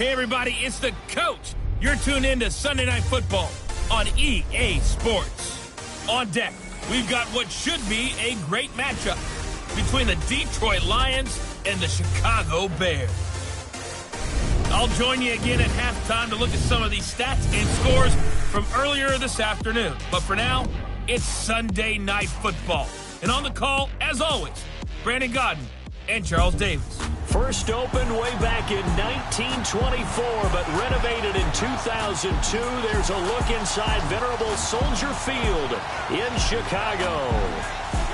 Hey, everybody, it's the coach. You're tuned in to Sunday Night Football on EA Sports. On deck, we've got what should be a great matchup between the Detroit Lions and the Chicago Bears. I'll join you again at halftime to look at some of these stats and scores from earlier this afternoon. But for now, it's Sunday Night Football. And on the call, as always, Brandon Gaudin and Charles Davis. First opened way back in 1924, but renovated in 2002. There's a look inside venerable Soldier Field in Chicago.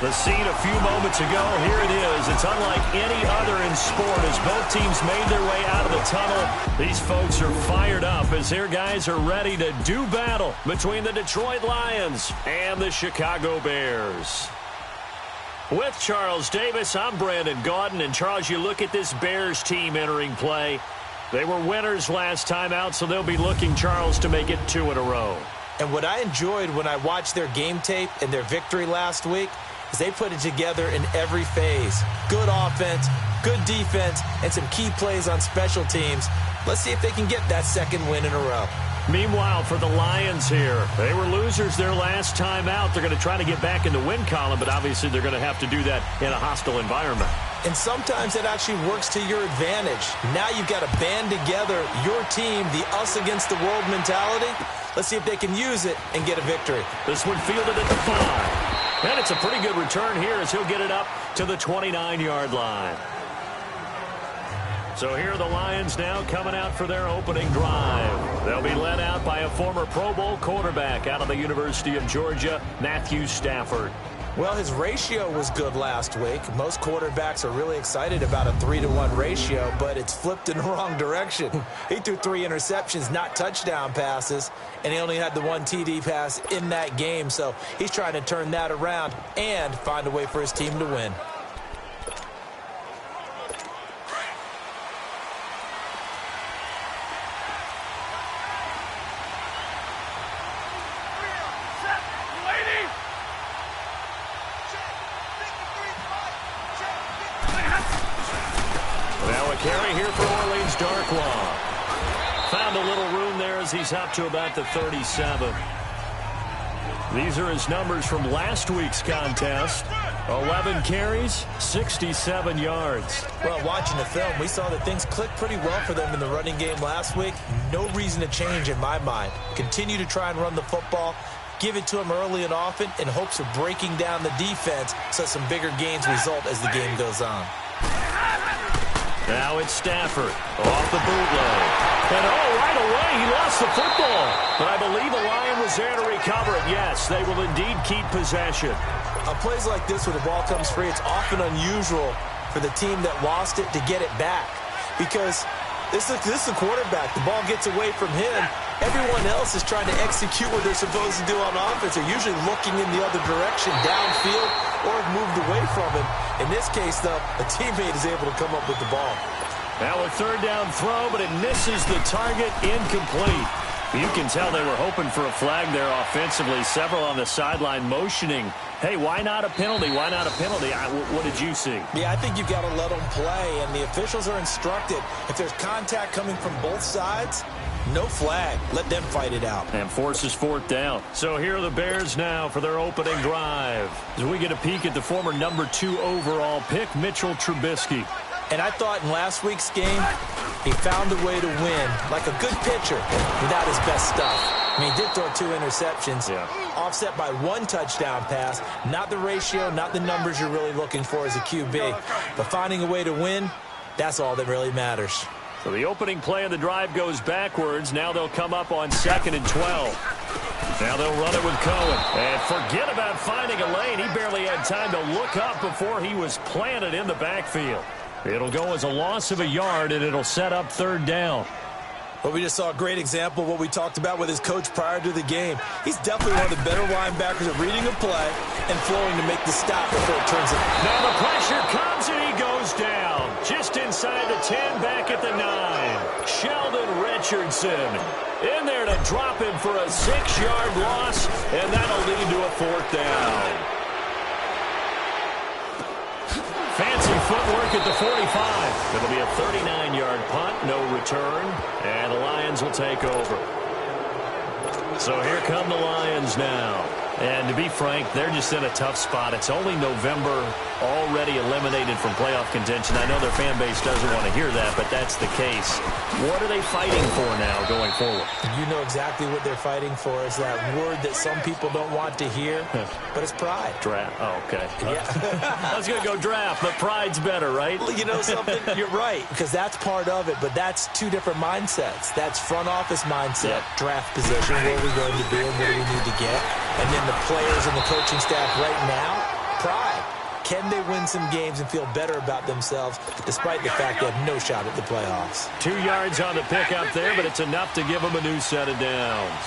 The scene a few moments ago, here it is. It's unlike any other in sport as both teams made their way out of the tunnel. These folks are fired up as their guys are ready to do battle between the Detroit Lions and the Chicago Bears. With Charles Davis, I'm Brandon Gaudin. And Charles, you look at this Bears team entering play. They were winners last time out, so they'll be looking, Charles, to make it 2 in a row. And what I enjoyed when I watched their game tape and their victory last week is they put it together in every phase. Good offense, good defense, and some key plays on special teams. Let's see if they can get that second win in a row. Meanwhile, for the Lions here, they were losers their last time out. They're going to try to get back in the win column, but obviously they're going to have to do that in a hostile environment. And sometimes it actually works to your advantage. Now you've got to band together your team, the us against the world mentality. Let's see if they can use it and get a victory. This one fielded at the 5. And it's a pretty good return here as he'll get it up to the 29-yard line. So here are the Lions now coming out for their opening drive. They'll be led out by a former Pro Bowl quarterback out of the University of Georgia, Matthew Stafford. Well, his ratio was good last week. Most quarterbacks are really excited about a 3-to-1 ratio, but it's flipped in the wrong direction. He threw 3 interceptions, not touchdown passes, and he only had the 1 TD pass in that game. So he's trying to turn that around and find a way for his team to win. Carry here for Orleans Darkwa. Found a little room there as he's up to about the 37. These are his numbers from last week's contest. 11 carries, 67 yards. Well, watching the film, we saw that things clicked pretty well for them in the running game last week. No reason to change in my mind. Continue to try and run the football. Give it to them early and often in hopes of breaking down the defense so some bigger gains result as the game goes on. Now it's Stafford off the bootleg. And right away he lost the football. But I believe a Lion was there to recover it. Yes, they will indeed keep possession. On plays like this where the ball comes free, it's often unusual for the team that lost it to get it back. Because this is the quarterback. The ball gets away from him. Everyone else is trying to execute what they're supposed to do on offense. They're usually looking in the other direction, downfield, or have moved away from him. In this case, though, a teammate is able to come up with the ball. Now a third down throw, but it misses the target, incomplete. You can tell they were hoping for a flag there offensively. Several on the sideline motioning. Hey, why not a penalty? Why not a penalty? What did you see? Yeah, I think you've got to let them play, and the officials are instructed. If there's contact coming from both sides, no flag. Let them fight it out. And forces 4th down. So here are the Bears now for their opening drive. As we get a peek at the former number 2 overall pick, Mitchell Trubisky. And I thought in last week's game, he found a way to win, like a good pitcher, without his best stuff. I mean, he did throw 2 interceptions, offset by 1 touchdown pass. Not the ratio, not the numbers you're really looking for as a QB. But finding a way to win, that's all that really matters. So the opening play of the drive goes backwards. Now they'll come up on 2nd and 12. Now they'll run it with Cohen. And forget about finding a lane. He barely had time to look up before he was planted in the backfield. It'll go as a loss of a yard, and it'll set up 3rd down. Well, we just saw a great example of what we talked about with his coach prior to the game. He's definitely one of the better linebackers at reading a play and flowing to make the stop before it turns it. Now the pressure comes, and he goes down. Just inside the 10, back at the 9. Sheldon Richardson in there to drop him for a 6-yard loss, and that'll lead to a 4th down. Fancy footwork at the 45. It'll be a 39-yard punt, no return, and the Lions will take over. So here come the Lions now. And to be frank, they're just in a tough spot. It's only November, already eliminated from playoff contention. I know their fan base doesn't want to hear that, but that's the case. What are they fighting for now going forward? You know exactly what they're fighting for. Is that word that some people don't want to hear, but it's pride. Draft. Oh, okay. Yeah. I was going to go draft, but pride's better, right? Well, you know something? You're right, because that's part of it, but that's two different mindsets. That's front office mindset, draft position, where are we going to be and what do we need to get? And then the players and the coaching staff right now, pride. Can they win some games and feel better about themselves despite the fact they have no shot at the playoffs? 2 yards on the pickup there, but it's enough to give them a new set of downs.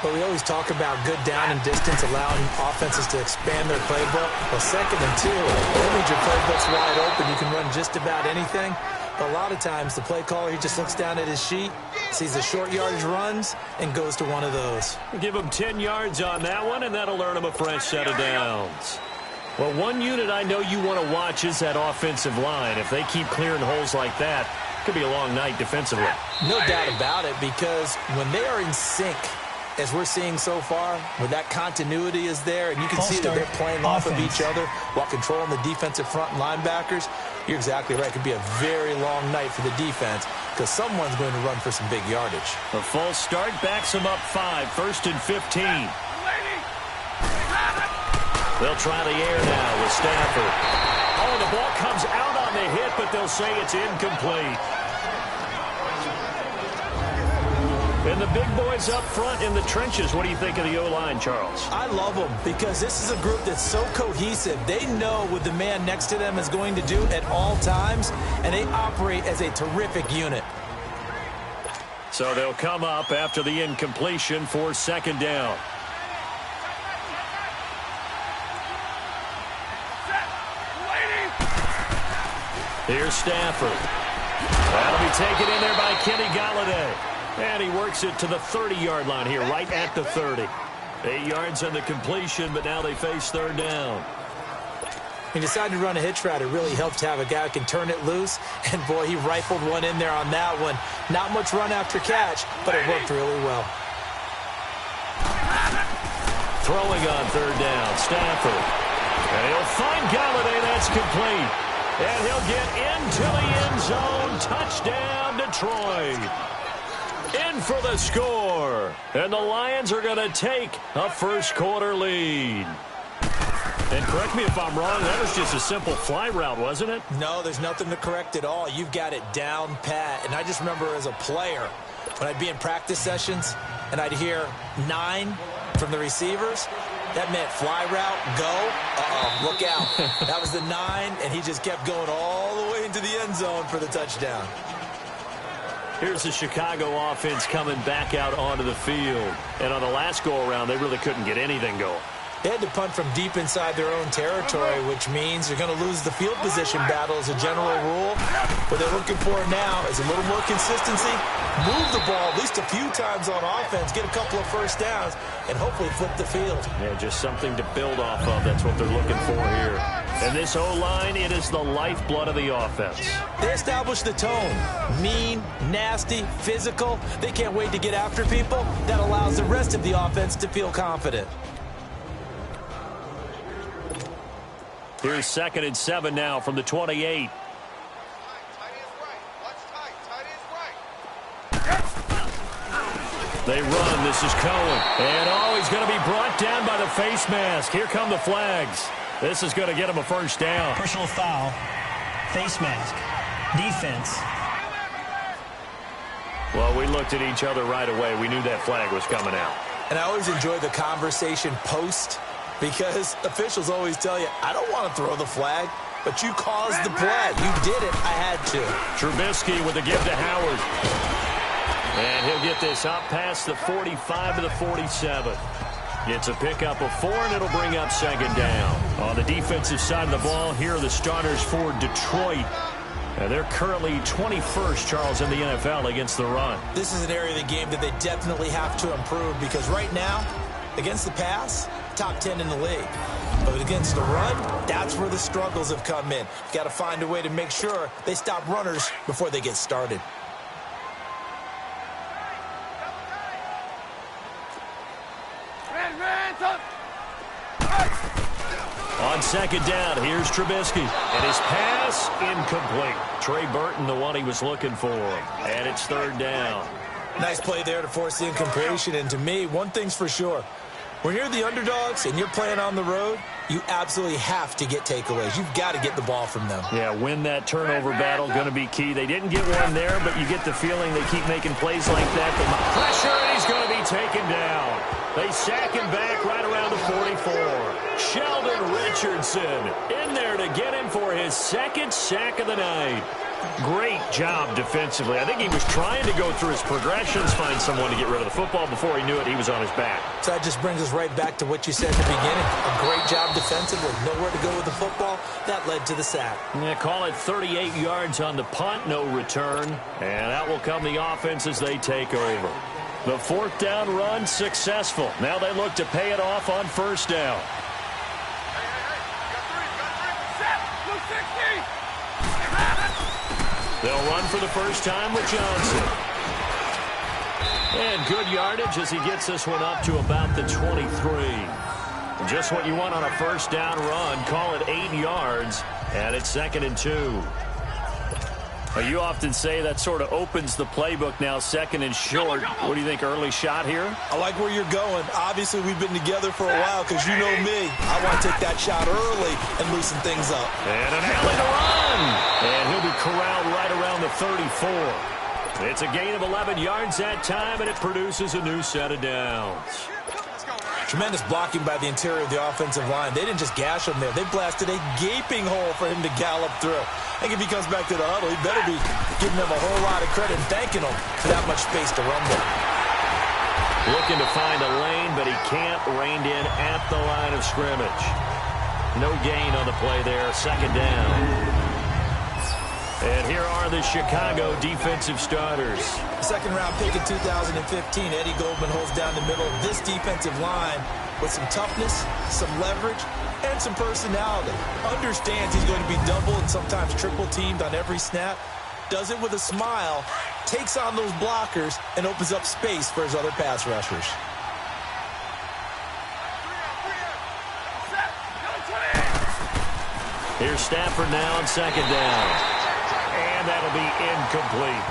But we always talk about good down and distance, allowing offenses to expand their playbook. Well, 2nd and 2, that means your playbook's wide open. You can run just about anything. But a lot of times, the play caller, he just looks down at his sheet, sees the short yardage runs, and goes to one of those. Give him 10 yards on that one, and that'll earn him a fresh set of downs. Well, one unit I know you want to watch is that offensive line. If they keep clearing holes like that, it could be a long night defensively. No doubt about it, because when they are in sync, as we're seeing so far, where that continuity is there, and you can see that they're playing off of each other while controlling the defensive front and linebackers, you're exactly right. It could be a very long night for the defense because someone's going to run for some big yardage. A false start backs them up 5, 1st and 15. They'll try the air now with Stafford. Oh, the ball comes out on the hit, but they'll say it's incomplete. And the big boys up front in the trenches. What do you think of the O-line, Charles? I love them because this is a group that's so cohesive. They know what the man next to them is going to do at all times, and they operate as a terrific unit. So they'll come up after the incompletion for 2nd down. Here's Stafford. That'll be taken in there by Kenny Golladay. And he works it to the 30-yard line here, right at the 30. 8 yards on the completion, but now they face 3rd down. He decided to run a hitch route. It really helped to have a guy who can turn it loose. And, boy, he rifled one in there on that one. Not much run after catch, but it worked really well. Throwing on 3rd down, Stafford. And he'll find Golladay. That's complete. And he'll get into the end zone. Touchdown, Detroit. In for the score. And the Lions are going to take a first-quarter lead. And correct me if I'm wrong, that was just a simple fly route, wasn't it? No, there's nothing to correct at all. You've got it down pat. And I just remember as a player, when I'd be in practice sessions and I'd hear 9 from the receivers, that meant fly route, go. Uh-oh, look out. That was the 9, and he just kept going all the way into the end zone for the touchdown. Here's the Chicago offense coming back out onto the field. And on the last go-around, they really couldn't get anything going. They had to punt from deep inside their own territory, which means they're going to lose the field position battle as a general rule. What they're looking for now is a little more consistency, move the ball at least a few times on offense, get a couple of first downs, and hopefully flip the field. Yeah, just something to build off of. That's what they're looking for here. And this O-line, it is the lifeblood of the offense. They establish the tone. Mean, nasty, physical. They can't wait to get after people. That allows the rest of the offense to feel confident. Here's 2nd and 7 now from the 28. They run. This is Cohen. And, he's going to be brought down by the face mask. Here come the flags. This is going to get him a first down. Personal foul, face mask, defense. Well, we looked at each other right away. We knew that flag was coming out. And I always enjoy the conversation post because officials always tell you, I don't want to throw the flag, but you caused the play. You did it. I had to. Trubisky with the give to Howard. And he'll get this up past the 45 to the 47. It's a pickup of 4, and it'll bring up 2nd down. On the defensive side of the ball, here are the starters for Detroit. And they're currently 21st, Charles, in the NFL against the run. This is an area of the game that they definitely have to improve because right now, against the pass, top 10 in the league. But against the run, that's where the struggles have come in. You've got to find a way to make sure they stop runners before they get started. On second down, here's Trubisky. And his pass incomplete. Trey Burton, the one he was looking for. And it's third down. Nice play there to force the incompletion. And to me, one thing's for sure. When you're the underdogs and you're playing on the road, you absolutely have to get takeaways. You've got to get the ball from them. Yeah, win that turnover battle, going to be key. They didn't get one there, but you get the feeling they keep making plays like that. The pressure, and he's going to be taken down. They sack him back right around the 44. Sheldon Richardson in there to get him for his second sack of the night. Great job defensively. I think he was trying to go through his progressions, find someone to get rid of the football. Before he knew it, he was on his back. So that just brings us right back to what you said at the beginning. A great job defensively. Nowhere to go with the football. That led to the sack. Yeah, call it 38 yards on the punt, no return. And that will come the offense as they take over. The fourth down run successful. Now they look to pay it off on first down. They'll run for the first time with Johnson. And good yardage as he gets this one up to about the 23. Just what you want on a first down run. Call it 8 yards, and it's 2nd and 2. You often say that sort of opens the playbook now, 2nd and short. What do you think, early shot here? I like where you're going. Obviously, we've been together for a while because you know me. I want to take that shot early and loosen things up. And an alley to run. And he'll be corralled right around the 34. It's a gain of 11 yards that time, and it produces a new set of downs. Tremendous blocking by the interior of the offensive line. They didn't just gash him there. They blasted a gaping hole for him to gallop through. I think if he comes back to the huddle, he better be giving them a whole lot of credit and thanking them for that much space to run there. Looking to find a lane, but he can't. Reined in at the line of scrimmage. No gain on the play there. 2nd down. And here are the Chicago defensive starters. Second-round pick in 2015, Eddie Goldman holds down the middle of this defensive line with some toughness, some leverage, and some personality. Understands he's going to be double and sometimes triple-teamed on every snap. Does it with a smile, takes on those blockers, and opens up space for his other pass rushers. Here's Stafford now on 2nd down. And that'll be incomplete.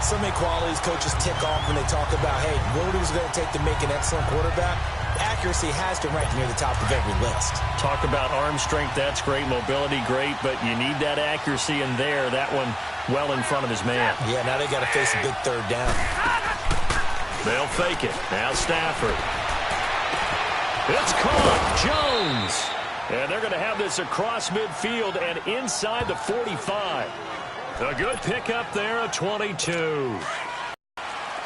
So many qualities coaches tick off when they talk about, hey, what it was going to take to make an excellent quarterback. Accuracy has to rank near the top of every list. Talk about arm strength, that's great. Mobility, great. But you need that accuracy in there. That one well in front of his man. Yeah, now they got to face a big third down. They'll fake it. Now Stafford. It's caught. Jones. And they're going to have this across midfield and inside the 45. A good pickup there, a 22.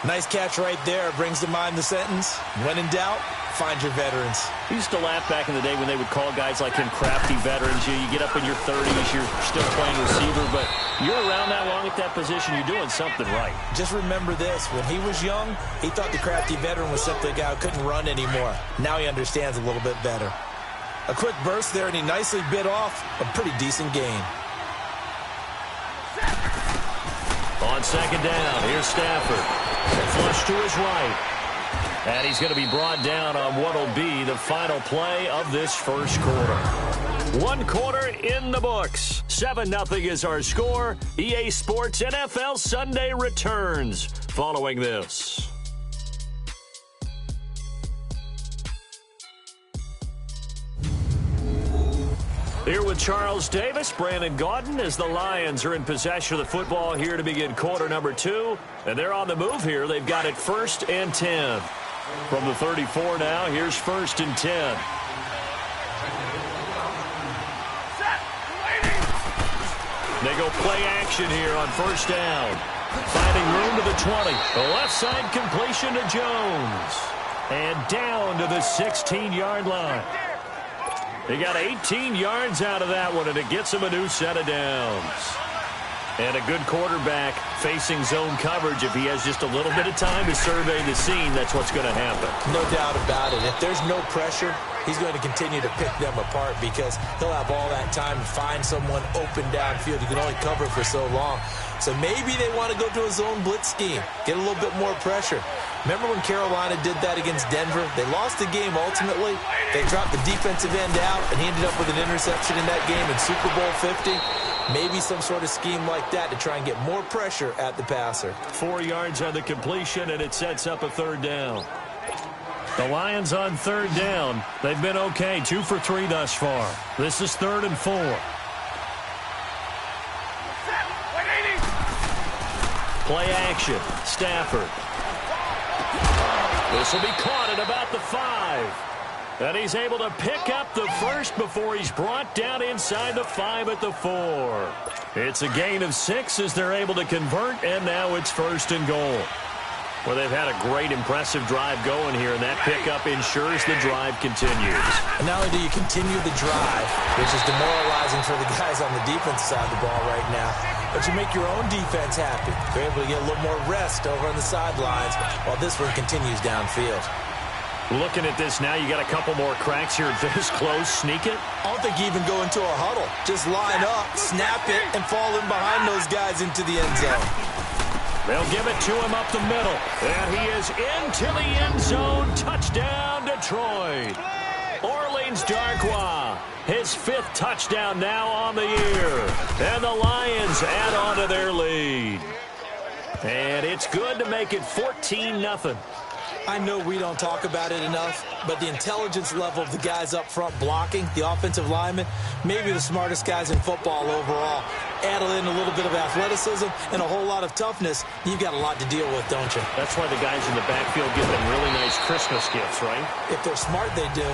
Nice catch right there. Brings to mind the sentence, when in doubt, find your veterans. I used to laugh back in the day when they would call guys like him crafty veterans. You get up in your 30s, you're still playing receiver, but you're around that long at that position, you're doing something right. Just remember this. When he was young, he thought the crafty veteran was simply a guy who couldn't run anymore. Now he understands a little bit better. A quick burst there, and he nicely bit off a pretty decent gain. On 2nd down, here's Stafford. Flush to his right. And he's going to be brought down on what will be the final play of this first quarter. 1 quarter in the books. 7-0 is our score. EA Sports NFL Sunday returns following this. Here with Charles Davis, Brandon Gaudin, as the Lions are in possession of the football here to begin quarter number 2. And they're on the move here. They've got it 1st and 10. From the 34 now, here's 1st and 10. They go play action here on 1st down. Finding room to the 20. The left side completion to Jones. And down to the 16-yard line. They got 18 yards out of that one, and it gets them a new set of downs. And a good quarterback facing zone coverage. If he has just a little bit of time to survey the scene, that's what's going to happen. No doubt about it. If there's no pressure, he's going to continue to pick them apart because he'll have all that time to find someone open downfield. You can only cover for so long. So maybe they want to go to a zone blitz scheme, get a little bit more pressure. Remember when Carolina did that against Denver? They lost the game ultimately. They dropped the defensive end out, and he ended up with an interception in that game in Super Bowl 50. Maybe some sort of scheme like that to try and get more pressure at the passer. 4 yards on the completion, and it sets up a third down. The Lions on third down. They've been okay, 2 for 3 thus far. This is 3rd and 4. Play action. Stafford. This will be caught at about the 5. And he's able to pick up the first before he's brought down inside the 5 at the 4. It's a gain of 6 as they're able to convert, and now it's 1st and goal. Well, they've had a great, impressive drive going here, and that pickup ensures the drive continues. And not only do you continue the drive, which is demoralizing for the guys on the defensive side of the ball right now, but you make your own defense happy. They're able to get a little more rest over on the sidelines while this one continues downfield. Looking at this now, you got a couple more cracks here this close. Sneak it. I don't think you even go into a huddle. Just line up, snap it, and fall in behind those guys into the end zone. They'll give it to him up the middle. And he is into the end zone. Touchdown, Detroit. Orleans Darkwa, his 5th touchdown now on the year. And the Lions add on to their lead. And it's good to make it 14-0. I know we don't talk about it enough, but the intelligence level of the guys up front blocking, the offensive linemen, maybe the smartest guys in football overall. Add in a little bit of athleticism and a whole lot of toughness, you've got a lot to deal with, don't you? That's why the guys in the backfield give them really nice Christmas gifts, right? If they're smart, they do.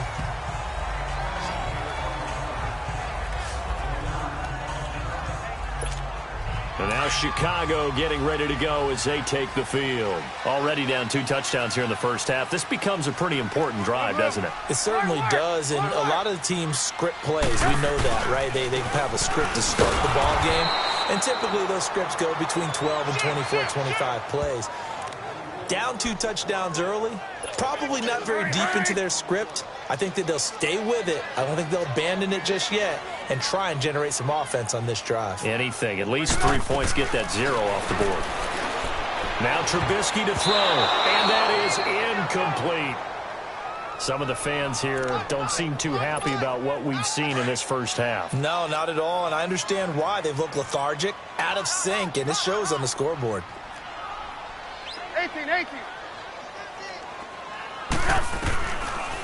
And now Chicago getting ready to go as they take the field. Already down 2 touchdowns here in the first half. This becomes a pretty important drive, doesn't it? It certainly does, and a lot of the teams script plays. We know that, right? They have a script to start the ball game, and typically those scripts go between 12 and 24, 25 plays. Down 2 touchdowns early, probably not very deep into their script. I think that they'll stay with it. I don't think they'll abandon it just yet and try and generate some offense on this drive. Anything. At least 3 points, get that 0 off the board. Now Trubisky to throw, and that is incomplete. Some of the fans here don't seem too happy about what we've seen in this first half. No, not at all, and I understand why. They've looked lethargic, out of sync, and it shows on the scoreboard. 18.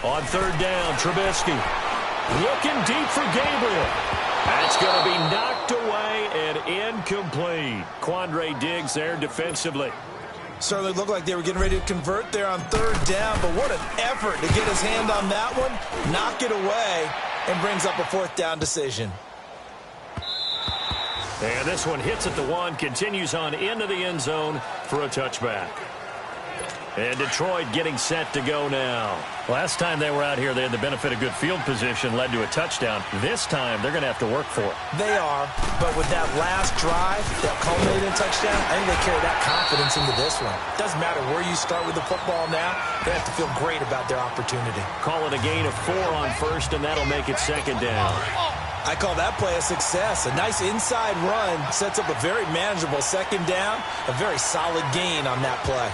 On third down, Trubisky looking deep for Gabriel. That's going to be knocked away and incomplete. Quandre Diggs there defensively. Certainly looked like they were getting ready to convert there on third down, but what an effort to get his hand on that one, knock it away, and brings up a 4th down decision. And this one hits at the 1, continues on into the end zone for a touchback. And Detroit getting set to go now. Last time they were out here, they had the benefit of good field position, led to a touchdown. This time, they're going to have to work for it. They are, but with that last drive that culminated in a touchdown, I think they carry that confidence into this one. Doesn't matter where you start with the football now, they have to feel great about their opportunity. Call it a gain of 4 on first, and that'll make it 2nd down. I call that play a success. A nice inside run sets up a very manageable 2nd down, a very solid gain on that play.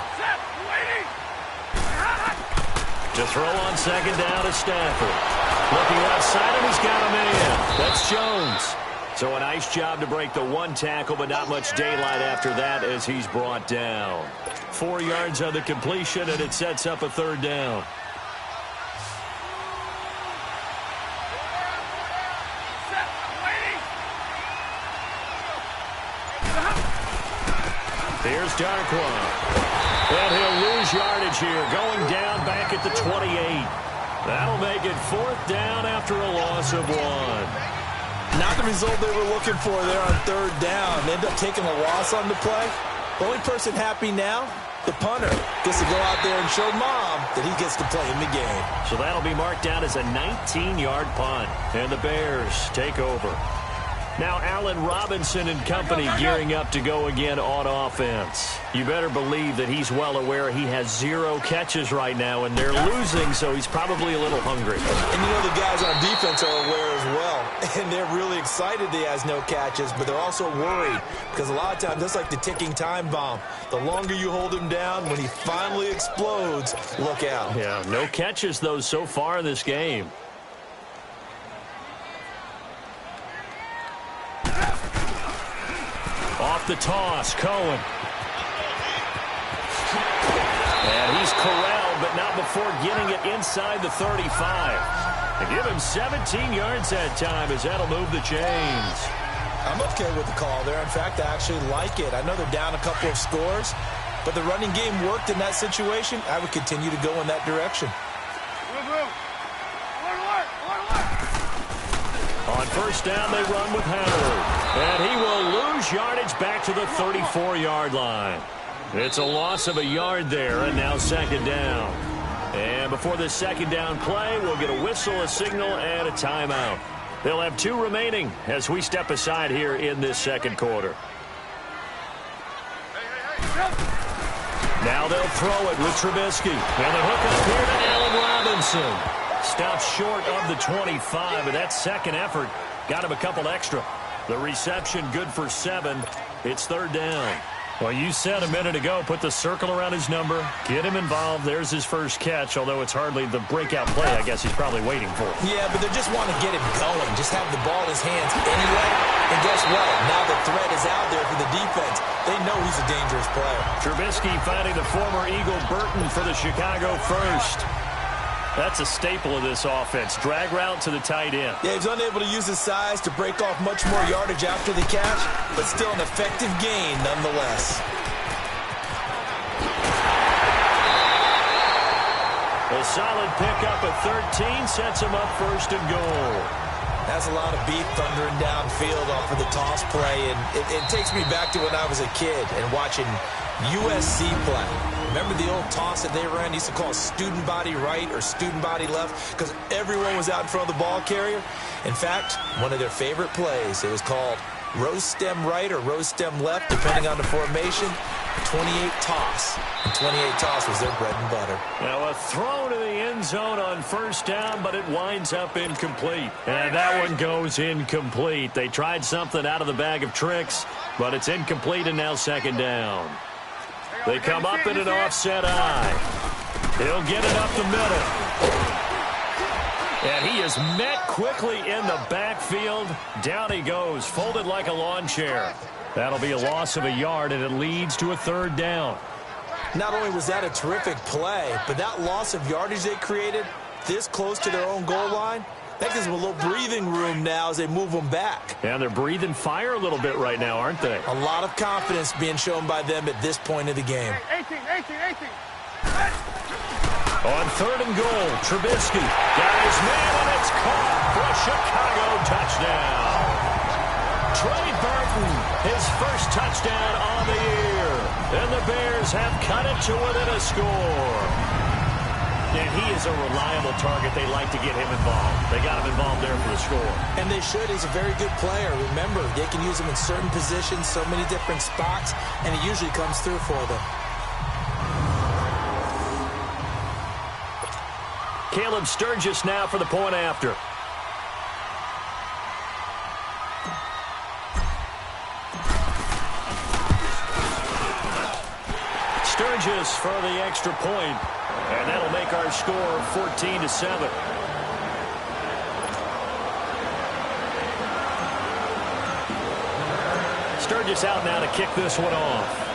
To throw on 2nd down is Stafford. Looking left side, and he's got a man. That's Jones. So a nice job to break the 1 tackle, but not much daylight after that as he's brought down. 4 yards on the completion, and it sets up a 3rd down. Here's Darkwa. And he'll lose yardage here, going down back at the 28. That'll make it 4th down after a loss of 1. Not the result they were looking for there on 3rd down. They end up taking a loss on the play. The only person happy now, the punter, gets to go out there and show Mom that he gets to play in the game. So that'll be marked down as a 19-yard punt. And the Bears take over. Now Allen Robinson and company gearing up to go again on offense. You better believe that he's well aware he has 0 catches right now, and they're losing, so he's probably a little hungry. And you know the guys on defense are aware as well. And they're really excited he has no catches, but they're also worried because a lot of times that's like the ticking time bomb. The longer you hold him down, when he finally explodes, look out. Yeah, no catches, though, so far in this game. Off the toss, Cohen. And he's corralled, but not before getting it inside the 35. They give him 17 yards that time as that'll move the chains. I'm okay with the call there. In fact, I actually like it. I know they're down a couple of scores, but the running game worked in that situation. I would continue to go in that direction. On first down, they run with Howard. And he will lose yardage back to the 34-yard line. It's a loss of a yard there, and now second down. And before this second down play, we'll get a whistle, a signal, and a timeout. They'll have 2 remaining as we step aside here in this second quarter. Now they'll throw it with Trubisky. And the hook up here to Allen Robinson. Stopped short of the 25, and that second effort got him a couple extra. The reception good for 7. It's third down. Well, you said a minute ago, put the circle around his number, get him involved. There's his first catch, although it's hardly the breakout play I guess he's probably waiting for. Yeah, but they just want to get him going, just have the ball in his hands anyway. And guess what? Now the threat is out there for the defense. They know he's a dangerous player. Trubisky finding the former Eagle Burton for the Chicago first. That's a staple of this offense. Drag route to the tight end. Yeah, he's unable to use his size to break off much more yardage after the catch, but still an effective gain nonetheless. A solid pickup at 13 sets him up first and goal. That's a lot of beef thundering downfield off of the toss play, and it takes me back to when I was a kid and watching USC play. Remember the old toss that they ran? They used to call it student body right or student body left because everyone was out in front of the ball carrier. In fact, one of their favorite plays, it was called rose stem right or rose stem left, depending on the formation. 28 toss. And 28 toss was their bread and butter. Now a throw to the end zone on first down, but it winds up incomplete. And that one goes incomplete. They tried something out of the bag of tricks, but it's incomplete and now second down. They come up in an offset eye. He'll get it up the middle. And he is met quickly in the backfield. Down he goes, folded like a lawn chair. That'll be a loss of a yard, and it leads to a third down. Not only was that a terrific play, but that loss of yardage they created this close to their own goal line, that gives them a little breathing room now as they move them back. And they're breathing fire a little bit right now, aren't they? A lot of confidence being shown by them at this point of the game. 18. On third and goal, Trubisky got his man, and it's caught for a Chicago touchdown. Trey Burton, his first touchdown on the year. And the Bears have cut it to within a score. And he is a reliable target. They like to get him involved. They got him involved there for the score. And they should. He's a very good player. Remember, they can use him in certain positions, so many different spots, and he usually comes through for them. Caleb Sturgis now for the point after. Sturgis for the extra point. And that'll make our score 14-7. Sturgis out now to kick this one off.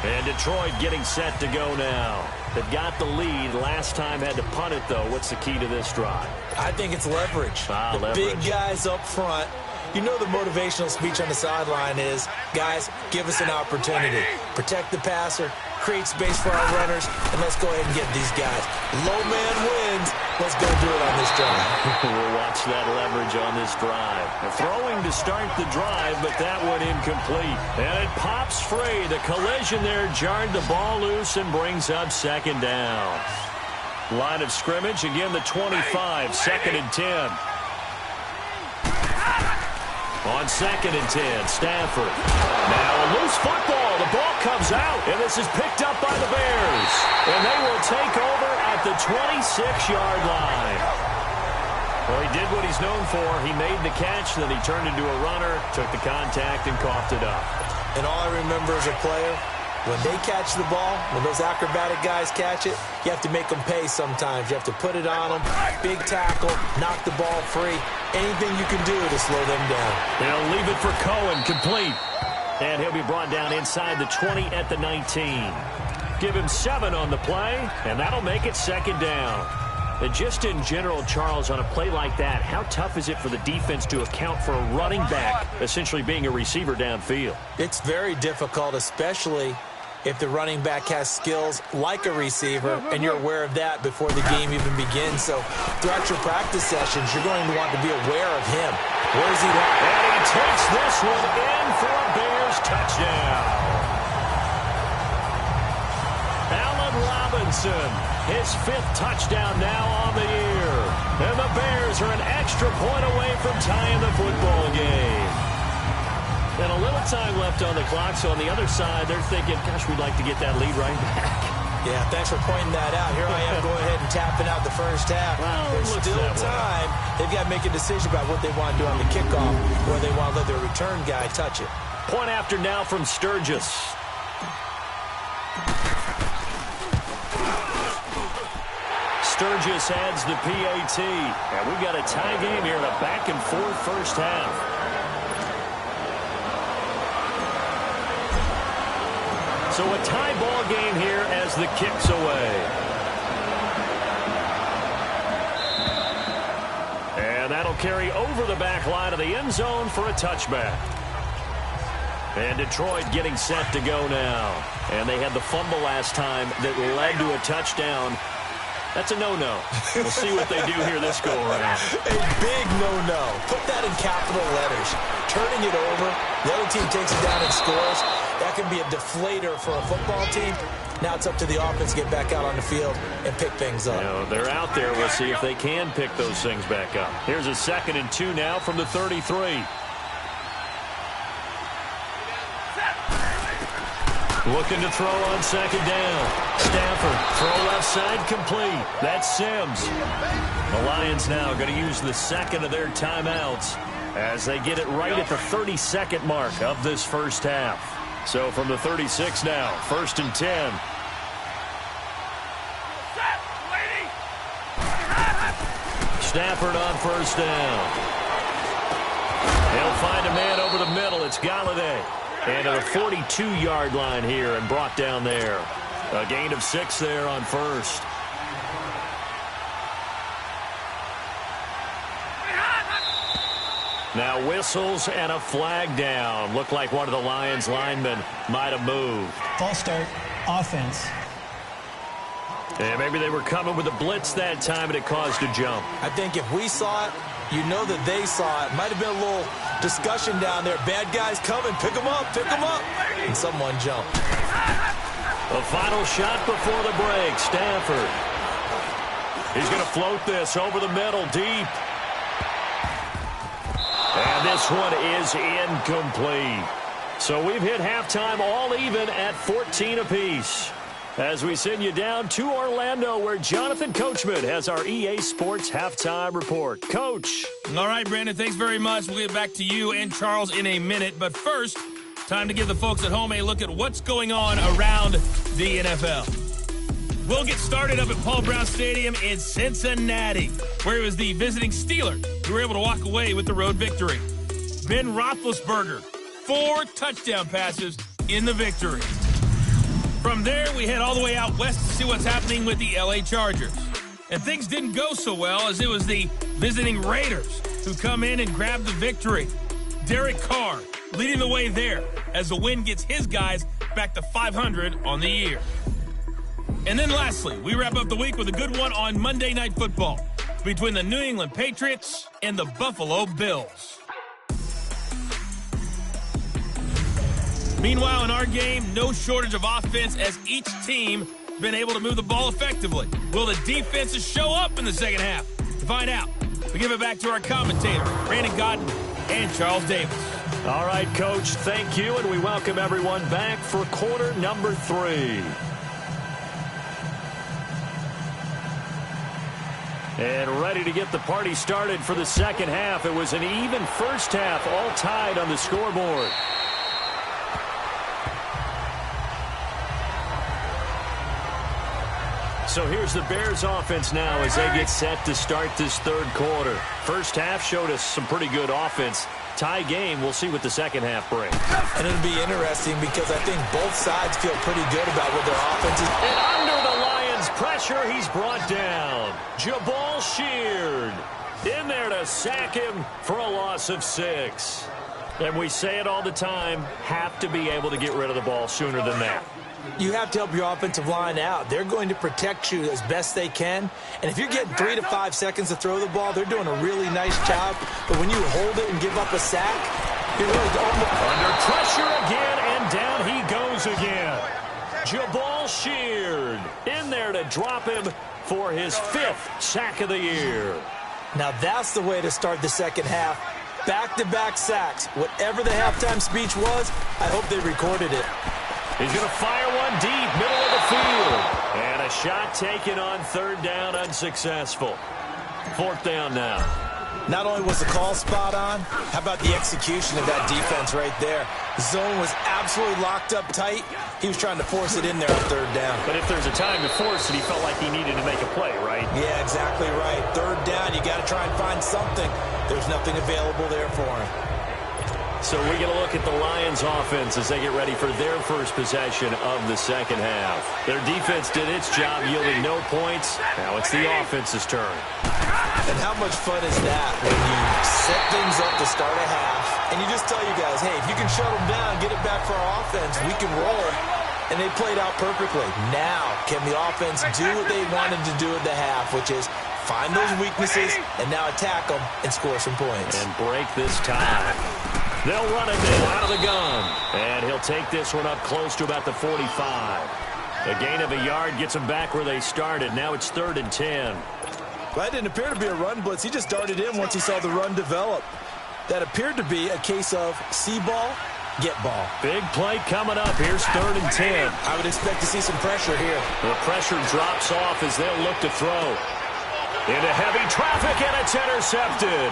And Detroit getting set to go now. They've got the lead. Last time had to punt it, though. What's the key to this drive? I think it's leverage. Leverage. Big guys up front. You know the motivational speech on the sideline is, guys, give us an opportunity. Protect the passer, create space for our runners, and let's go ahead and get these guys. Low man wins. Let's go do it on this drive. We'll watch that leverage on this drive. Throwing to start the drive, but that one incomplete. And it pops free. The collision there jarred the ball loose and brings up second down. Line of scrimmage, again the 25, 2nd and 10. On 2nd and 10, Stafford. Now a loose football. The ball comes out, and this is picked up by the Bears. And they will take over at the 26-yard line. Well, he did what he's known for. He made the catch, then he turned into a runner, took the contact, and coughed it up. And all I remember as a player, when they catch the ball, when those acrobatic guys catch it, you have to make them pay sometimes. You have to put it on them, big tackle, knock the ball free. Anything you can do to slow them down. They'll leave it for Cohen, complete. And he'll be brought down inside the 20 at the 19. Give him 7 on the play, and that'll make it 2nd down. And just in general, Charles, on a play like that, how tough is it for the defense to account for a running back essentially being a receiver downfield? It's very difficult, especially if the running back has skills like a receiver, and you're aware of that before the game even begins. So throughout your practice sessions, you're going to want to be aware of him. Where is he at? And he takes this one in for a Bears touchdown. Allen Robinson, his 5th touchdown now on the year. And the Bears are an extra point away from tying the football game. And a little time left on the clock, so on the other side, they're thinking, gosh, we'd like to get that lead right back. Yeah, thanks for pointing that out. Here I am going ahead and tapping out the first half. Well, there's still time. They've got to make a decision about what they want to do on the kickoff, or they want to let their return guy touch it. Point after now from Sturgis. Sturgis adds the PAT. And we've got a tie game here in a back-and-forth first half. So a tie ball game here as the kick's away. And that'll carry over the back line of the end zone for a touchback. And Detroit getting set to go now. And they had the fumble last time that led to a touchdown. That's a no-no. We'll see what they do here this go-around. A big no-no. Put that in capital letters. Turning it over, the other team takes it down and scores. That can be a deflator for a football team. Now it's up to the offense to get back out on the field and pick things up. You know, they're out there. We'll see if they can pick those things back up. Here's a 2nd and 2 now from the 33. Looking to throw on 2nd down. Stafford, throw left side, complete. That's Sims. The Lions now going to use the 2nd of their timeouts as they get it right at the 32nd mark of this first half. So from the 36 now, 1st and 10. Stafford on 1st down. They'll find a man over the middle. It's Galladay. And at the 42-yard line here and brought down there. A gain of 6 there on 1st. Now whistles and a flag down. Looked like one of the Lions linemen might have moved. False start, offense. And maybe they were coming with a blitz that time and it caused a jump. I think if we saw it, you know that they saw it. Might have been a little discussion down there. Bad guys coming. Pick them up. Pick them up. And someone jumped. A final shot before the break. Stafford. He's going to float this over the middle deep. And this one is incomplete. So we've hit halftime all even at 14 apiece. As we send you down to Orlando, where Jonathan Coachman has our EA Sports Halftime Report. Coach. All right, Brandon, thanks very much. We'll get back to you and Charles in a minute. But first, time to give the folks at home a look at what's going on around the NFL. We'll get started up at Paul Brown Stadium in Cincinnati, where it was the visiting Steelers who were able to walk away with the road victory. Ben Roethlisberger, 4 touchdown passes in the victory. From there, we head all the way out west to see what's happening with the LA Chargers. And things didn't go so well, as it was the visiting Raiders who come in and grab the victory. Derek Carr, leading the way there as the win gets his guys back to 500 on the year. And then lastly, we wrap up the week with a good one on Monday Night Football between the New England Patriots and the Buffalo Bills. Meanwhile, in our game, no shortage of offense as each team has been able to move the ball effectively. Will the defenses show up in the second half? To find out, we give it back to our commentator, Brandon Gaudin and Charles Davis. All right, Coach, thank you, and we welcome everyone back for quarter number 3. And ready to get the party started for the second half. It was an even first half, all tied on the scoreboard. So here's the Bears offense now as they get set to start this third quarter. First half showed us some pretty good offense. Tie game, we'll see what the second half brings. And it'll be interesting because I think both sides feel pretty good about what their offense is. And under the Lions' pressure, he's brought down. Jabal Sheard in there to sack him for a loss of 6. And we say it all the time, have to be able to get rid of the ball sooner than that. You have to help your offensive line out. They're going to protect you as best they can. And if you're getting 3 to 5 seconds to throw the ball, they're doing a really nice job. But when you hold it and give up a sack, you're really under pressure again, and down he goes again. Jabal Sheard in there to drop him for his 5th sack of the year. Now that's the way to start the second half. Back-to-back sacks. Whatever the halftime speech was, I hope they recorded it. He's going to fire one deep, middle of the field. And a shot taken on third down, unsuccessful. Fourth down now. Not only was the call spot on, how about the execution of that defense right there? Zone was absolutely locked up tight. He was trying to force it in there on third down. But if there's a time to force it, he felt like he needed to make a play, right? Yeah, exactly right. Third down, you got to try and find something. There's nothing available there for him. So we get a look at the Lions offense as they get ready for their first possession of the second half. Their defense did its job, yielding no points. Now it's the offense's turn. And how much fun is that when you set things up to start a half and you just tell you guys, hey, if you can shut them down, get it back for our offense, we can roll. And they played out perfectly. Now, can the offense do what they wanted to do at the half, which is find those weaknesses and now attack them and score some points. And break this tie. They'll run it in out of the gun. And he'll take this one up close to about the 45. A gain of a yard gets them back where they started. Now it's 3rd and 10. Well, that didn't appear to be a run blitz. He just darted in once he saw the run develop. That appeared to be a case of see ball, get ball. Big play coming up. Here's 3rd and 10. I would expect to see some pressure here. The pressure drops off as they'll look to throw. Into heavy traffic, and it's intercepted.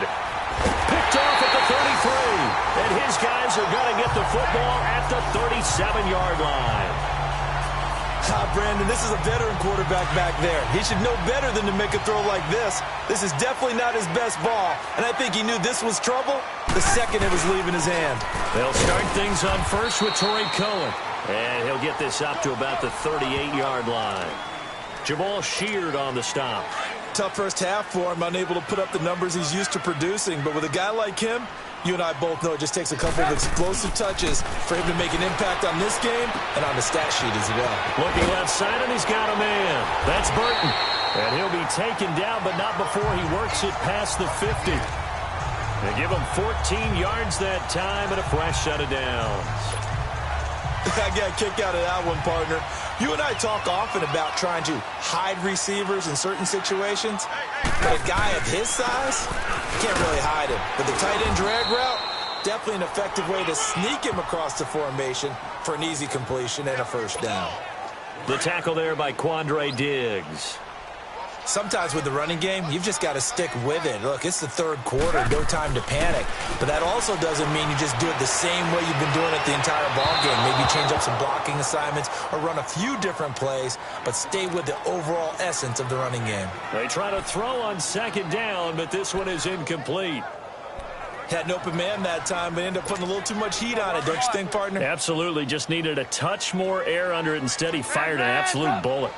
Picked off at the 33. And his guys are going to get the football at the 37-yard line. Brandon, this is a veteran quarterback back there. He should know better than to make a throw like this. This is definitely not his best ball. And I think he knew this was trouble the second it was leaving his hand. They'll start things on first with Torrey Cohen. And he'll get this up to about the 38-yard line. Jabal Sheard on the stop. Tough first half for him, unable to put up the numbers he's used to producing. But with a guy like him, you and I both know it just takes a couple of explosive touches for him to make an impact on this game and on the stat sheet as well. Looking left side, and he's got a man. That's Burton. And he'll be taken down, but not before he works it past the 50. They give him 14 yards that time and a fresh set of downs. I got a kick out of that one, partner. You and I talk often about trying to hide receivers in certain situations. But a guy of his size, can't really hide him. But the tight end drag route, definitely an effective way to sneak him across the formation for an easy completion and a first down. The tackle there by Quandre Diggs. Sometimes with the running game, you've just got to stick with it. Look, it's the third quarter, no time to panic. But that also doesn't mean you just do it the same way you've been doing it the entire ball game. Maybe change up some blocking assignments or run a few different plays, but stay with the overall essence of the running game. They try to throw on second down, but this one is incomplete. Had an open man that time, but ended up putting a little too much heat on it, don't you think, partner? Absolutely. Just needed a touch more air under it. Instead, he fired an absolute bullet.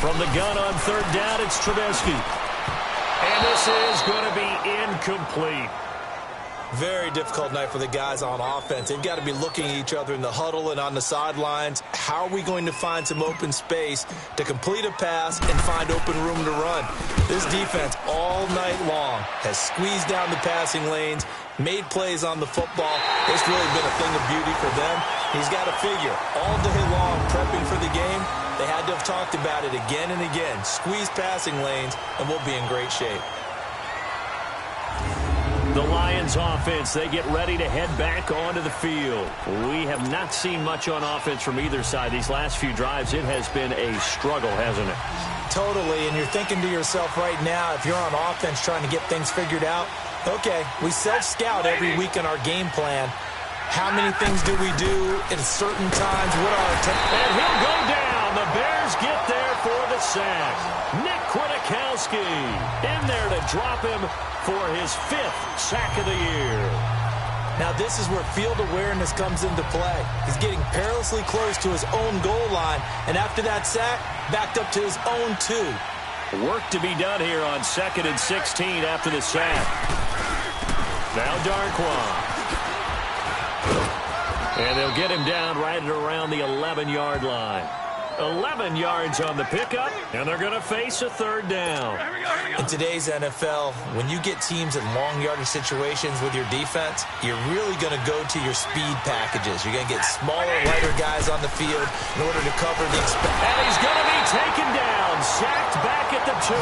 From the gun on third down, it's Trubisky. And this is going to be incomplete. Very difficult night for the guys on offense. They've got to be looking at each other in the huddle and on the sidelines. How are we going to find some open space to complete a pass and find open room to run? This defense all night long has squeezed down the passing lanes, made plays on the football. It's really been a thing of beauty for them. He's got to figure all day long prepping for the game. They had to have talked about it again and again. Squeeze passing lanes, and we'll be in great shape. The Lions offense, they get ready to head back onto the field. We have not seen much on offense from either side. These last few drives, it has been a struggle, hasn't it? Totally, and you're thinking to yourself right now, if you're on offense trying to get things figured out, okay, we self-scout every week in our game plan. How many things do we do at certain times? What are our And he'll go down. The Bears get there for the sack. Nick Kwiatkowski in there to drop him for his 5th sack of the year. Now this is where field awareness comes into play. He's getting perilously close to his own goal line, and after that sack, backed up to his own 2. Work to be done here on 2nd and 16 after the sack. Now Darkwa. And they'll get him down right at around the 11-yard line. 11 yards on the pickup, and they're going to face a 3rd down. In today's NFL, when you get teams in long yardage situations with your defense, you're really going to go to your speed packages. You're going to get smaller, lighter guys on the field in order to cover the And he's going to be taken down, sacked back at the 2.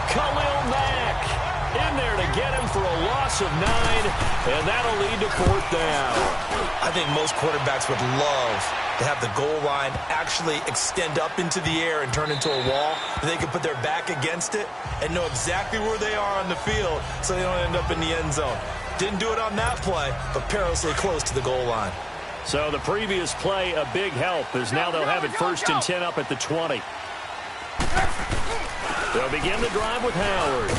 Khalil Mack in there to get him for a loss of 9, and that'll lead to 4th down. I think most quarterbacks would love to have the goal line actually extend up into the air and turn into a wall. They can put their back against it and know exactly where they are on the field so they don't end up in the end zone. Didn't do it on that play, but perilously close to the goal line. So the previous play, a big help, as now they'll have it 1st and 10 up at the 20. They'll begin the drive with Howard.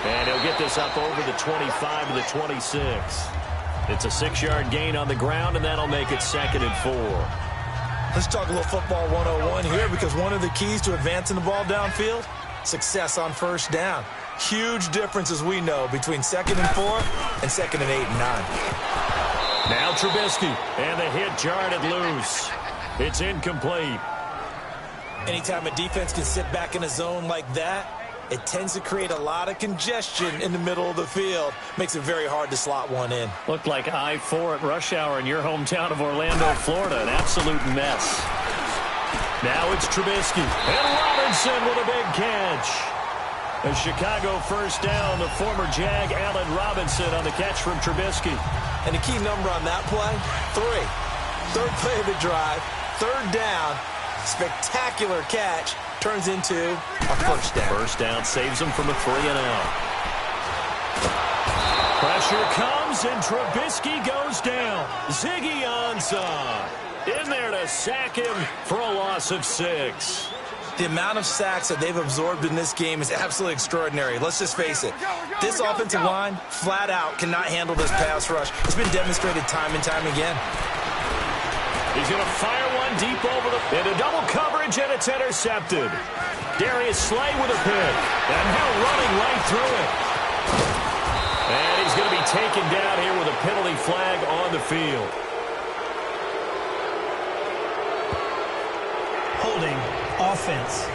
And he'll get this up over the 25 to the 26. It's a 6-yard gain on the ground, and that'll make it 2nd and 4. Let's talk a little football 101 here, because one of the keys to advancing the ball downfield, success on 1st down. Huge difference, as we know, between 2nd and 4 and 2nd and 8 and 9. Now Trubisky, and the hit jarred it loose. It's incomplete. Anytime a defense can sit back in a zone like that, it tends to create a lot of congestion in the middle of the field. Makes it very hard to slot one in. Looked like I-4 at rush hour in your hometown of Orlando, Florida. An absolute mess. Now it's Trubisky. And Robinson with a big catch. A Chicago 1st down. The former Jag, Allen Robinson, on the catch from Trubisky. And the key number on that play, 3. 3rd play of the drive, 3rd down. Spectacular catch. Turns into a 1st down. 1st down saves them from a 3-and-out. Pressure comes, and Trubisky goes down. Ziggy Ansah in there to sack him for a loss of 6. The amount of sacks that they've absorbed in this game is absolutely extraordinary. Let's just face it. This offensive line, flat out, cannot handle this pass rush. It's been demonstrated time and time again. He's going to fire one deep over into double coverage, and it's intercepted. Darius Slay with a pick. And now running right through it. And he's going to be taken down here with a penalty flag on the field. Holding offense.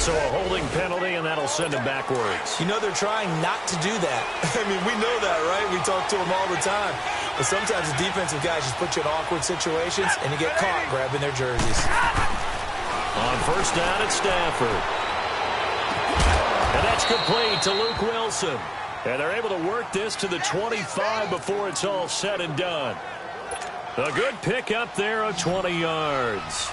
So a holding penalty, and that'll send him backwards. You know, they're trying not to do that. I mean, we know that, right? We talk to them all the time. But sometimes the defensive guys just put you in awkward situations, and you get caught grabbing their jerseys. On 1st down at Stafford. And that's complete to Luke Wilson. And they're able to work this to the 25 before it's all said and done. A good pick up there of 20 yards.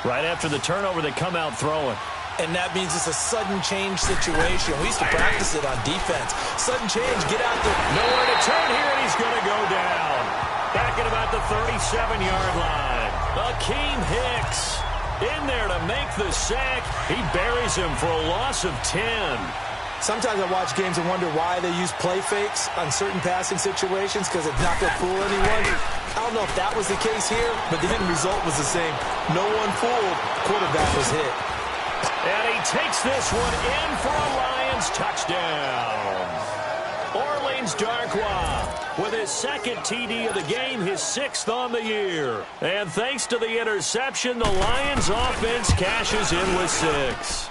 Right after the turnover, they come out throwing. And that means it's a sudden change situation. We used to practice it on defense. Sudden change, get out there. Nowhere to turn here, and he's going to go down. Back at about the 37-yard line. Akeem Hicks in there to make the sack. He buries him for a loss of 10. Sometimes I watch games and wonder why they use play fakes on certain passing situations, because it's not going to fool anyone. I don't know if that was the case here, but the end result was the same. No one fooled. Quarterback was hit. And he takes this one in for a Lions touchdown. Orleans Darkwa with his second TD of the game, his 6th on the year. And thanks to the interception, the Lions offense cashes in with 6.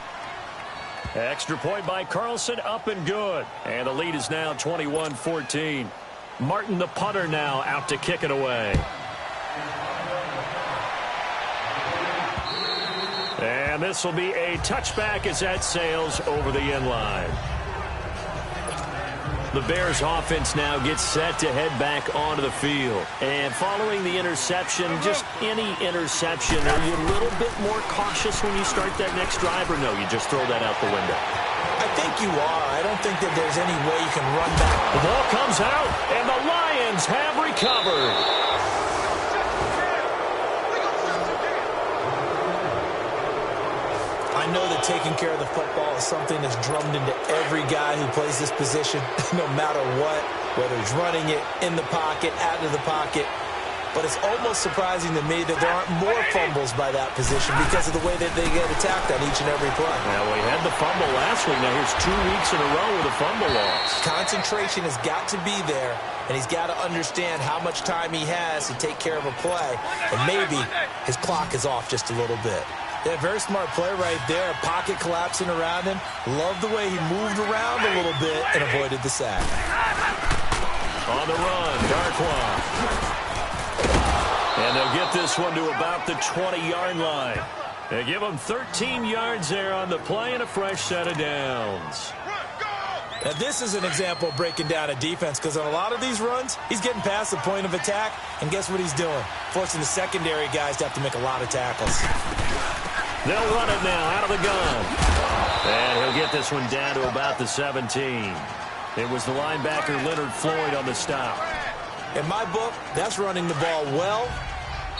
Extra point by Carlson, up and good. And the lead is now 21-14. Martin, the punter, now out to kick it away. And this will be a touchback as that sails over the end line. The Bears offense now gets set to head back onto the field. And following the interception, just any interception, are you a little bit more cautious when you start that next drive, or no, you just throw that out the window? I think you are. I don't think that there's any way you can run back. The ball comes out, and the Lions have recovered. I know that taking care of the football is something that's drummed into every guy who plays this position, no matter what, whether he's running it, in the pocket, out of the pocket. But it's almost surprising to me that there aren't more fumbles by that position because of the way that they get attacked on each and every play. Now, we had the fumble last week. Now, here's 2 weeks in a row with a fumble loss. Concentration has got to be there, and he's got to understand how much time he has to take care of a play. And maybe his clock is off just a little bit. Yeah, very smart play right there. Pocket collapsing around him. Love the way he moved around a little bit and avoided the sack. On the run, Darkwa. And they'll get this one to about the 20-yard line. They give him 13 yards there on the play and a fresh set of downs. Now, this is an example of breaking down a defense because on a lot of these runs, he's getting past the point of attack, and guess what he's doing? Forcing the secondary guys to have to make a lot of tackles. They'll run it now out of the gun. And he'll get this one down to about the 17. It was the linebacker Leonard Floyd on the stop. In my book, that's running the ball well,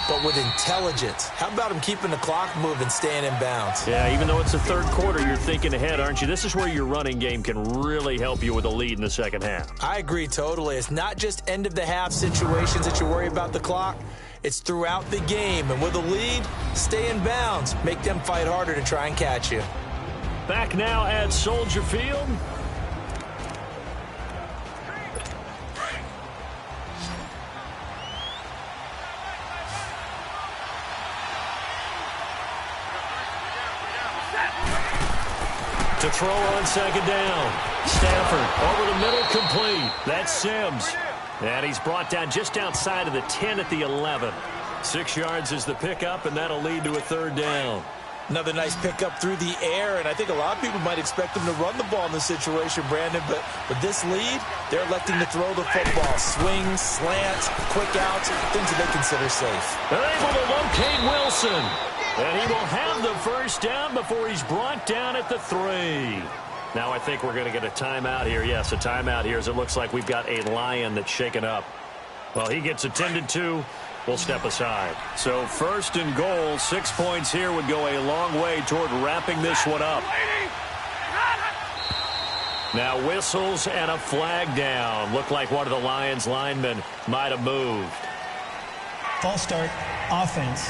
but with intelligence. How about him keeping the clock moving, staying in bounds? Yeah, even though it's the third quarter, you're thinking ahead, aren't you? This is where your running game can really help you with a lead in the second half. I agree totally. It's not just end-of-the-half situations that you worry about the clock. It's throughout the game. And with a lead, stay in bounds. Make them fight harder to try and catch you. Back now at Soldier Field. To throw on second down. Stafford over the middle, complete. That's Sims. And he's brought down just outside of the 10 at the 11. 6 yards is the pickup, and that'll lead to a third down. Another nice pickup through the air, and I think a lot of people might expect them to run the ball in this situation, Brandon, but with this lead, they're electing to throw the football. Swings, slants, quick outs, things that they consider safe. They're able to locate Wilson. And he will have the first down before he's brought down at the 3. Now I think we're going to get a timeout here. Yes, a timeout here as it looks like we've got a Lion that's shaken up. Well, he gets attended to. We'll step aside. So first and goal, 6 points here would go a long way toward wrapping this one up. Now whistles and a flag down. Looked like one of the Lions linemen might have moved. False start, offense.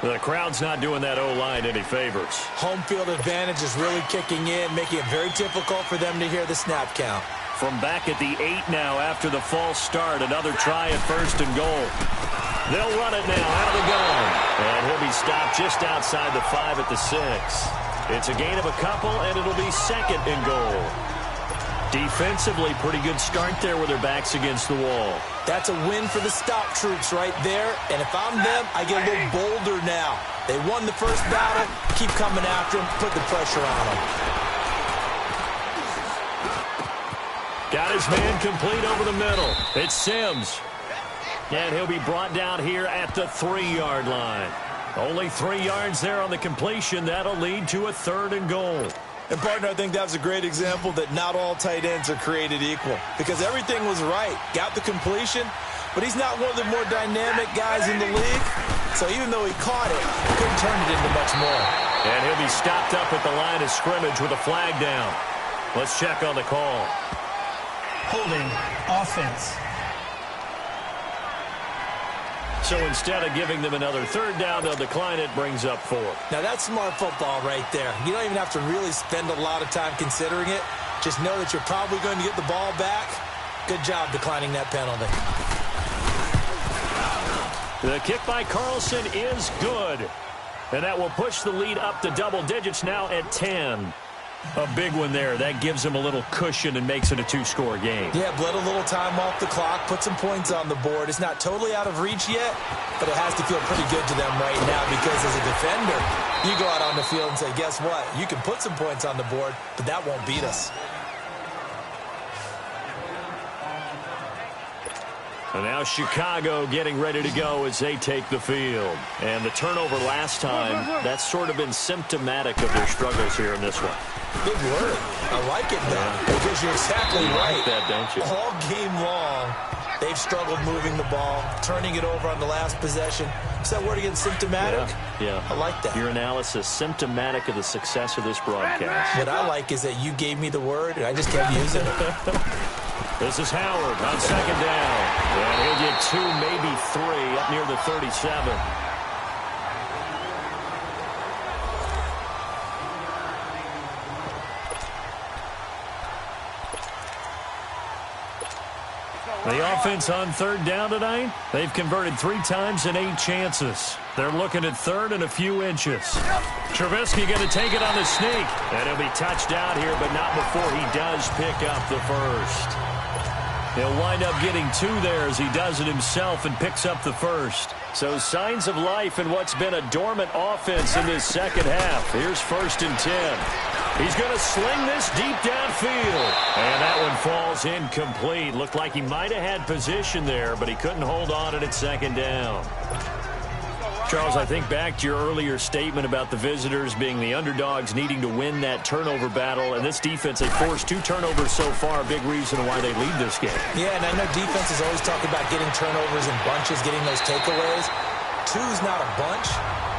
The crowd's not doing that O-line any favors. Home field advantage is really kicking in, making it very difficult for them to hear the snap count. From back at the 8 now after the false start, another try at first and goal. They'll run it now out of the gun. And he'll be stopped just outside the 5 at the 6. It's a gain of a couple, and it'll be second and goal. Defensively, pretty good start there with their backs against the wall. That's a win for the stop troops right there. And if I'm them, I get a little bolder now. They won the first battle. Keep coming after them. Put the pressure on them. Got his man complete over the middle. It's Sims. And he'll be brought down here at the 3-yard line. Only 3 yards there on the completion. That'll lead to a third and goal. And, partner, I think that's a great example that not all tight ends are created equal because everything was right. Got the completion, but he's not one of the more dynamic guys in the league. So even though he caught it, he couldn't turn it into much more. And he'll be stopped up at the line of scrimmage with a flag down. Let's check on the call. Holding, offense. So instead of giving them another third down, they'll decline it, brings up 4. Now, that's smart football right there. You don't even have to really spend a lot of time considering it. Just know that you're probably going to get the ball back. Good job declining that penalty. The kick by Carlson is good. And that will push the lead up to double digits now at 10. A big one there. That gives them a little cushion and makes it a 2-score game. Yeah, bled a little time off the clock, put some points on the board. It's not totally out of reach yet, but it has to feel pretty good to them right now because as a defender, you go out on the field and say, guess what? You can put some points on the board, but that won't beat us. And now Chicago getting ready to go as they take the field. And the turnover last time, that's sort of been symptomatic of their struggles here in this one. Big word. I like it, though, because you're exactly right. Like that, don't you? All game long, they've struggled moving the ball, turning it over on the last possession. Is that word again, symptomatic? Yeah. I like that. Your analysis, symptomatic of the success of this broadcast. What I like is that you gave me the word, and I just kept using it. This is Howard on second down. And he'll get 2, maybe 3 up near the 37. The offense on third down tonight, they've converted 3 times in 8 chances. They're looking at third and a few inches. Trubisky going to take it on the sneak. And he'll be touched out here, but not before he does pick up the first. He'll wind up getting 2 there as he does it himself and picks up the first. So signs of life in what's been a dormant offense in this second half. Here's 1st and 10. He's going to sling this deep downfield. And that one falls incomplete. Looked like he might have had position there, but he couldn't hold on at second down. Charles, I think back to your earlier statement about the visitors being the underdogs needing to win that turnover battle. And this defense, they forced 2 turnovers so far, a big reason why they lead this game. Yeah, and I know defenses always talk about getting turnovers in bunches, getting those takeaways. 2's not a bunch,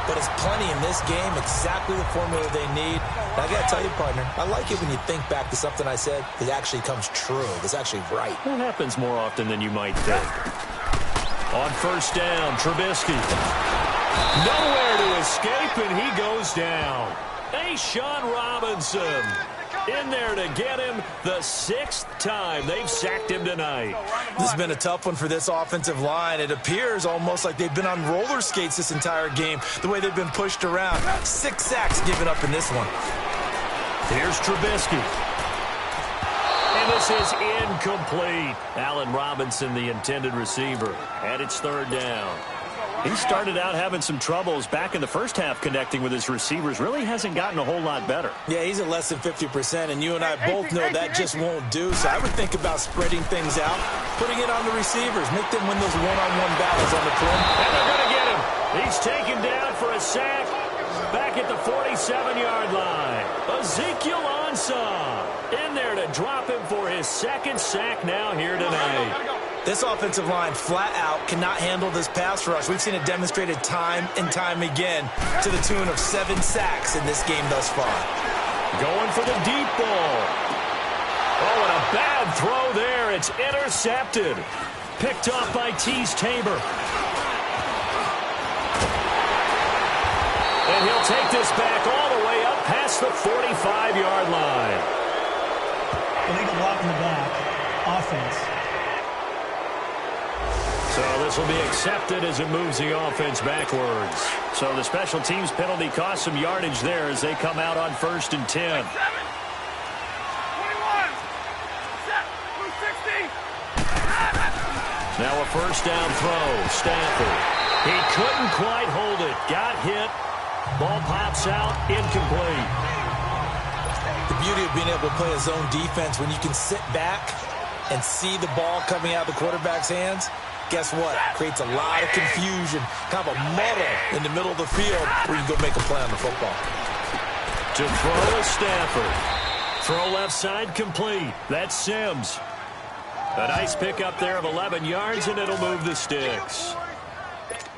but it's plenty in this game, exactly the formula they need. And I got to tell you, partner, I like it when you think back to something I said that actually comes true. It's actually right. That happens more often than you might think. On first down, Trubisky. Nowhere to escape, and he goes down. A'Shawn Robinson in there to get him the 6th time they've sacked him tonight. This has been a tough one for this offensive line. It appears almost like they've been on roller skates this entire game, the way they've been pushed around. 6 sacks given up in this one. Here's Trubisky. And this is incomplete. Allen Robinson, the intended receiver. And it's 3rd down. He started out having some troubles back in the first half connecting with his receivers. Really hasn't gotten a whole lot better. Yeah, he's at less than 50%, and you and I both know that just won't do. So I would think about spreading things out, putting it on the receivers, make them win those one-on-one battles on the perimeter. And they're going to get him. He's taken down for a sack back at the 47-yard line. Ezekiel Ansah in there to drop him for his 2nd sack now here tonight. This offensive line flat out cannot handle this pass rush. We've seen it demonstrated time and time again to the tune of 7 sacks in this game thus far. Going for the deep ball. Oh, and a bad throw there. It's intercepted. Picked off by Teez Tabor. And he'll take this back all the way up past the 45-yard line. Illegal block in the back. Offense. So this will be accepted as it moves the offense backwards. So the special teams penalty cost some yardage there as they come out on 1st and 10. Now a first down throw. Stafford. He couldn't quite hold it. Got hit. Ball pops out. Incomplete. The beauty of being able to play a zone defense when you can sit back and see the ball coming out of the quarterback's hands. Guess what? Creates a lot of confusion, kind of a muddle in the middle of the field where you can go make a play on the football. To throw is Stafford. Throw left side complete. That's Sims. A nice pickup there of 11 yards, and it'll move the sticks.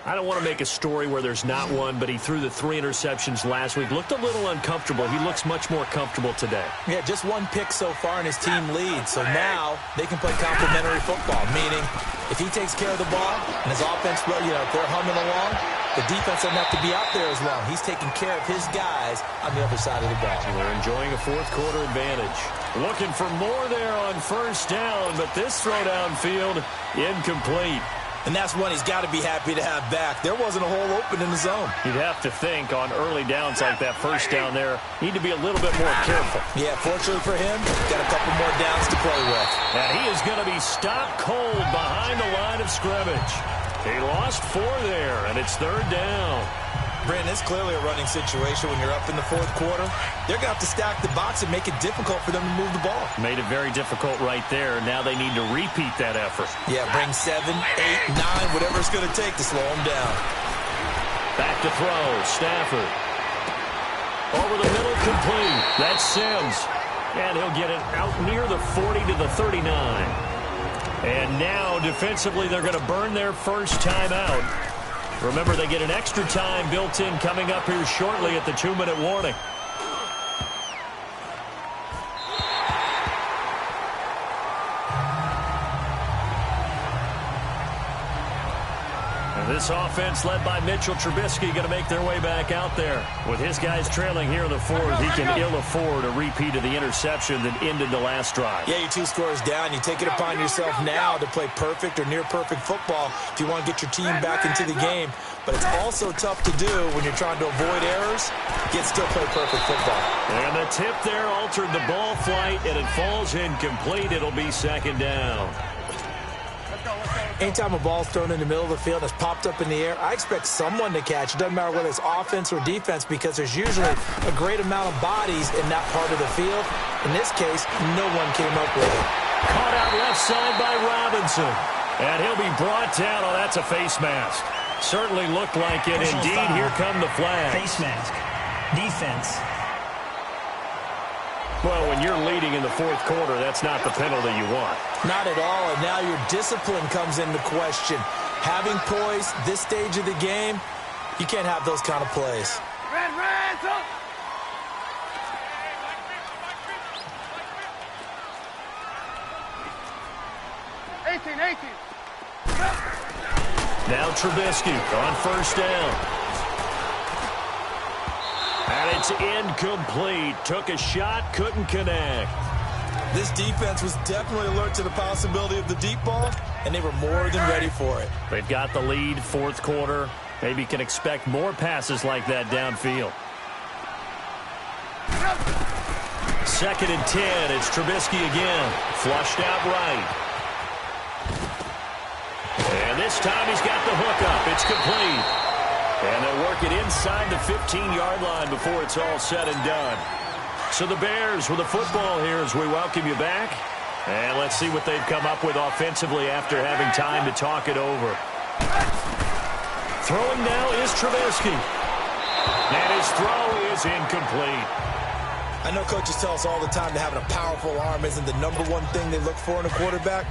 I don't want to make a story where there's not one, but he threw the 3 interceptions last week. Looked a little uncomfortable. He looks much more comfortable today. Yeah, just 1 pick so far and his team leads. So now they can play complementary football, meaning if he takes care of the ball and his offense, well, if they're humming along, the defense doesn't have to be out there as long. He's taking care of his guys on the other side of the ball. So they're enjoying a fourth-quarter advantage. Looking for more there on first down, but this throw downfield incomplete. And that's one he's got to be happy to have back. There wasn't a hole open in the zone. You'd have to think on early downs like that first down there, need to be a little bit more careful. Yeah, fortunately for him, got a couple more downs to play with. And he is going to be stopped cold behind the line of scrimmage. He lost 4 there, and it's 3rd down. Brandon, it's clearly a running situation when you're up in the 4th quarter. They're going to have to stack the box and make it difficult for them to move the ball. Made it very difficult right there. Now they need to repeat that effort. Yeah, bring 7, 8, 9, whatever it's going to take to slow them down. Back to throw. Stafford. Over the middle, complete. That's Sims. And he'll get it out near the 40 to the 39. And now, defensively, they're going to burn their first time out. Remember, they get an extra time built in coming up here shortly at the 2-minute warning. And this offense led by Mitchell Trubisky going to make their way back out there. With his guys trailing here in the 4th, he can ill afford a repeat of the interception that ended the last drive. Yeah, you're 2 scores down. You take it upon yourself now to play perfect or near-perfect football if you want to get your team back into the game. But it's also tough to do when you're trying to avoid errors, yet still play perfect football. And the tip there altered the ball flight, and it falls incomplete. It'll be 2nd down. Anytime a ball's thrown in the middle of the field and it's popped up in the air, I expect someone to catch. It doesn't matter whether it's offense or defense because there's usually a great amount of bodies in that part of the field. In this case, no one came up with it. Caught out left side by Robinson. And he'll be brought down. Oh, that's a face mask. Certainly looked like it. Personal Indeed, foul. here come the flags. Face mask. Defense. Well, when you're leading in the 4th quarter, that's not the penalty you want. Not at all, and now your discipline comes into question. Having poise this stage of the game, you can't have those kind of plays. Now Trubisky on first down. And it's incomplete. Took a shot, couldn't connect. This defense was definitely alert to the possibility of the deep ball, and they were more than ready for it. They've got the lead, 4th quarter. Maybe can expect more passes like that downfield. 2nd and 10. It's Trubisky again. Flushed out right. And this time he's got the hook up. It's complete. And they'll work it inside the 15-yard line before it's all said and done. So the Bears with the football here as we welcome you back. And let's see what they've come up with offensively after having time to talk it over. Throwing now is Trubisky. And his throw is incomplete. I know coaches tell us all the time that having a powerful arm isn't the #1 thing they look for in a quarterback.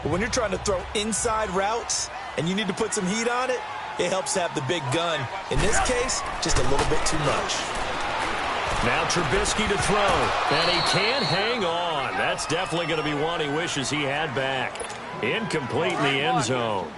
But when you're trying to throw inside routes and you need to put some heat on it, it helps to have the big gun. In this case, just a little bit too much. Now Trubisky to throw, and he can't hang on. That's definitely going to be one he wishes he had back. Incomplete in the end zone.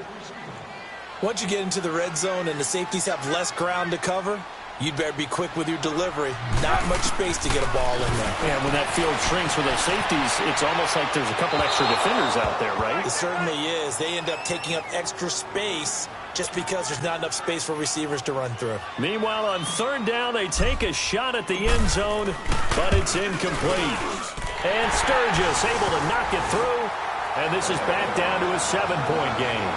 Once you get into the red zone and the safeties have less ground to cover, you'd better be quick with your delivery. Not much space to get a ball in there. And when that field shrinks with those safeties, it's almost like there's a couple extra defenders out there, right? It certainly is. They end up taking up extra space just because there's not enough space for receivers to run through. Meanwhile, on 3rd down, they take a shot at the end zone, but it's incomplete. And Sturgis able to knock it through, and this is back down to a 7-point game.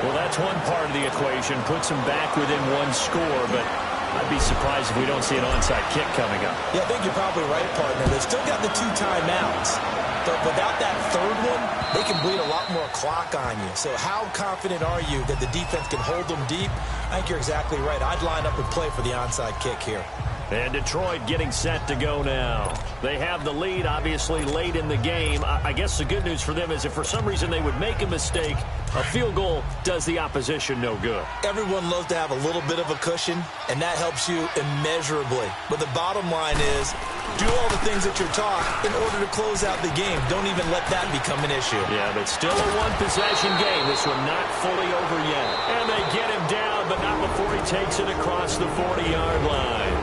Well, that's one part of the equation, puts them back within 1 score, but I'd be surprised if we don't see an onside kick coming up. Yeah, I think you're probably right, partner. They've still got the 2 timeouts. But without that 3rd one, they can bleed a lot more clock on you. So how confident are you that the defense can hold them deep? I think you're exactly right. I'd line up and play for the onside kick here. And Detroit getting set to go now. They have the lead, obviously, late in the game. I guess the good news for them is if for some reason they would make a mistake, a field goal does the opposition no good. Everyone loves to have a little bit of a cushion, and that helps you immeasurably. But the bottom line is, do all the things that you're taught in order to close out the game. Don't even let that become an issue. Yeah, but still a one-possession game. This one not fully over yet. And they get him down, but not before he takes it across the 40-yard line.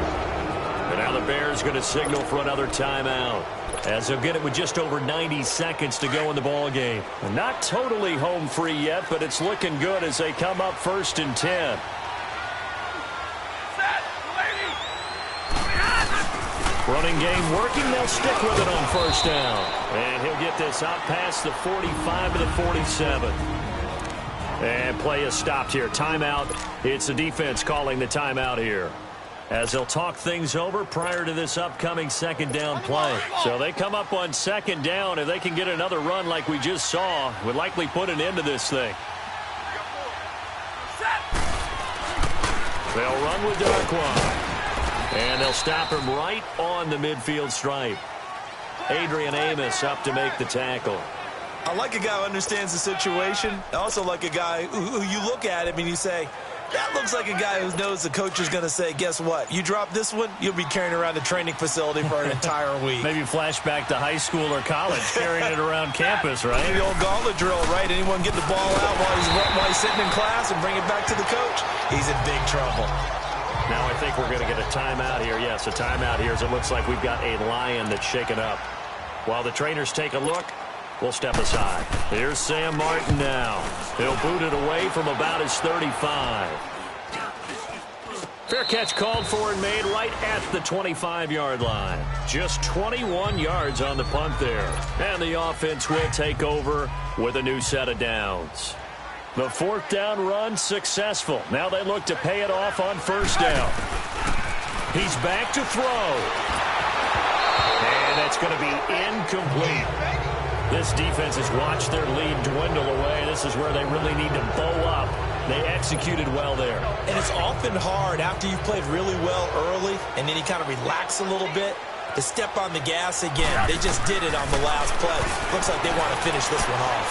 And now the Bears going to signal for another timeout, as they'll get it with just over 90 seconds to go in the ball game. Not totally home free yet, but it's looking good as they come up 1st and 10. Running game working. They'll stick with it on 1st down. And he'll get this out past the 45 to the 47. And play is stopped here. Timeout. It's the defense calling the timeout here, as they'll talk things over prior to this upcoming 2nd down play. So they come up on 2nd down. If they can get another run like we just saw, would likely put an end to this thing. They'll run with Darkwa. And they'll stop him right on the midfield stripe. Adrian Amos up to make the tackle. I like a guy who understands the situation. I also like a guy who you look at him and you say, that looks like a guy who knows the coach is going to say, guess what? You drop this one, you'll be carrying around the training facility for an entire week. Maybe flashback to high school or college, carrying it around campus, right? The old gauntlet drill, right? Anyone get the ball out while he's sitting in class and bring it back to the coach? He's in big trouble. Now I think we're going to get a timeout here. Yes, a timeout here, as it looks like we've got a Lion that's shaken up. While the trainers take a look, we'll step aside. Here's Sam Martin now. He'll boot it away from about his 35. Fair catch called for and made right at the 25-yard line. Just 21 yards on the punt there. And the offense will take over with a new set of downs. The 4th down run successful. Now they look to pay it off on 1st down. He's back to throw. And that's going to be incomplete. This defense has watched their lead dwindle away. This is where they really need to bow up. They executed well there. And it's often hard after you've played really well early and then you kind of relax a little bit to step on the gas again. They just did it on the last play. Looks like they want to finish this one off.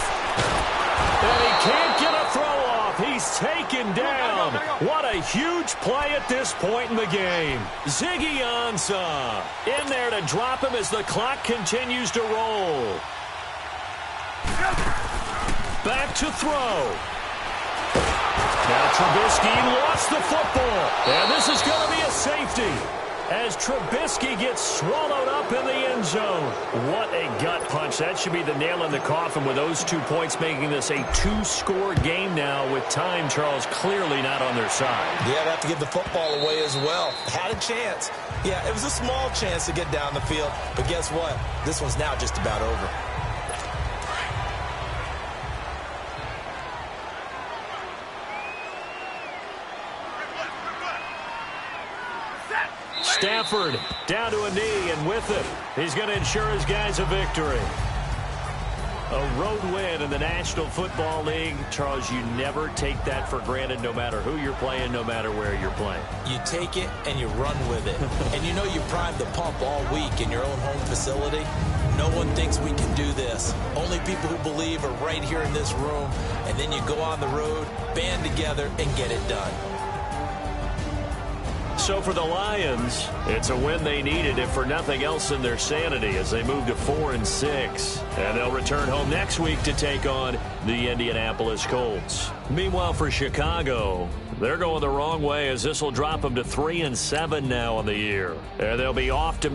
And he can't get a throw off. He's taken down. What a huge play at this point in the game. Ziggy Ansah in there to drop him as the clock continues to roll. Back to throw. Now Trubisky lost the football. And this is going to be a safety as Trubisky gets swallowed up in the end zone. What a gut punch. That should be the nail in the coffin with those 2 points, making this a 2-score game now with time, Charles, clearly not on their side. Yeah, they have to give the football away as well. Had a chance. Yeah, it was a small chance to get down the field. But guess what? This one's now just about over. Stafford down to a knee, and with it, he's going to ensure his guys a victory. A road win in the National Football League. Charles, you never take that for granted, no matter who you're playing, no matter where you're playing. You take it and you run with it. And you know you primed the pump all week in your own home facility. No one thinks we can do this. Only people who believe are right here in this room. And then you go on the road, band together, and get it done. So for the Lions, it's a win they needed, if for nothing else in their sanity, as they move to 4-6. And they'll return home next week to take on the Indianapolis Colts. Meanwhile, for Chicago, they're going the wrong way, as this will drop them to 3-7 now on the year. And they'll be off to